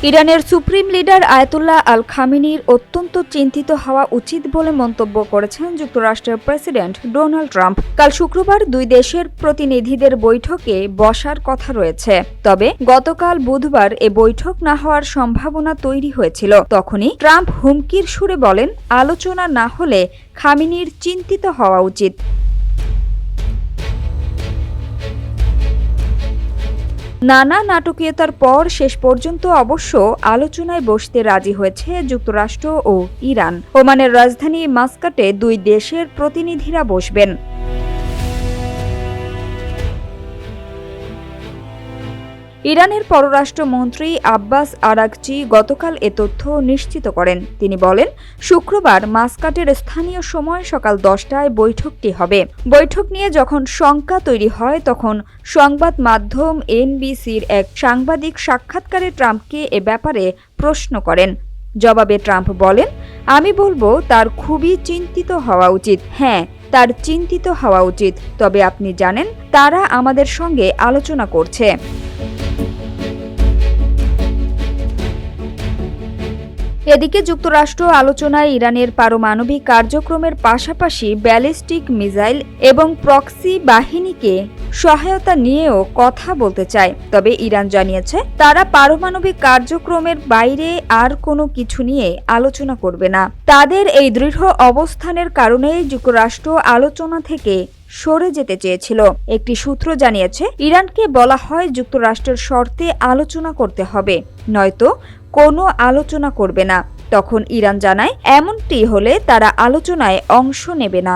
ইরানের supreme leader Ayatollah আল খামেনির অত্যন্ত চিন্তিত হওয়া উচিত বলে মন্তব্য করেছেন যুক্তরাষ্ট্রের প্রেসিডেন্ট ডোনাল্ড ট্রাম্প। কাল শুক্রবার দুই দেশের প্রতিনিধিদের বৈঠকে বসার কথা রয়েছে, তবে গতকাল বুধবার এ বৈঠক না হওয়ার সম্ভাবনা তৈরি হয়েছিল। তখনই ট্রাম্প হুমকির সুরে বলেন, আলোচনা না হলে খামেনির চিন্তিত হওয়া উচিত। নানা নাটকীয়তার পর শেষ পর্যন্ত অবশ্য আলোচনায় বসতে রাজি হয়েছে যুক্তরাষ্ট্র ও ইরান। ওমানের রাজধানী মাস্কাটে দুই দেশের প্রতিনিধিরা বসবেন। ইরানের পররাষ্ট্রমন্ত্রী আব্বাস আরাগচি গতকাল এ তথ্য নিশ্চিত করেন। তিনি বলেন, শুক্রবার মাস্কাটের স্থানীয় সময় সকাল 10টায় বৈঠকটি হবে। বৈঠক নিয়ে যখন শঙ্কা তৈরি হয়, তখন সংবাদ মাধ্যম এনবিসির এক সাংবাদিক সাক্ষাৎকারে ট্রাম্পকে এ ব্যাপারে প্রশ্ন করেন। জবাবে ট্রাম্প বলেন, আমি বলবো তার খুবই চিন্তিত হওয়া উচিত। হ্যাঁ, তার চিন্তিত হওয়া উচিত, তবে আপনি জানেন তারা আমাদের সঙ্গে আলোচনা করছে। এদিকে যুক্তরাষ্ট্র আলোচনায় ইরানের পারমাণবিক কার্যক্রমের পাশাপাশি ব্যালিস্টিক মিসাইল এবং প্রক্সি বাহিনীকে সহায়তা নিয়েও কথা বলতে চায়। তবে ইরান জানিয়েছে তারা পারমাণবিক কার্যক্রমের বাইরে আর কোনো কিছু নিয়ে আলোচনা করবে না। তাদের এই দৃঢ় অবস্থানের কারণেই যুক্তরাষ্ট্র আলোচনা থেকে সরে যেতে চেয়েছিল। একটি সূত্র জানিয়েছে, ইরানকে বলা হয় যুক্তরাষ্ট্রের শর্তে আলোচনা করতে হবে, নয়তো কোনো আলোচনা করবে না। তখন ইরান জানায়, এমনটি হলে তারা আলোচনায় অংশ নেবে না।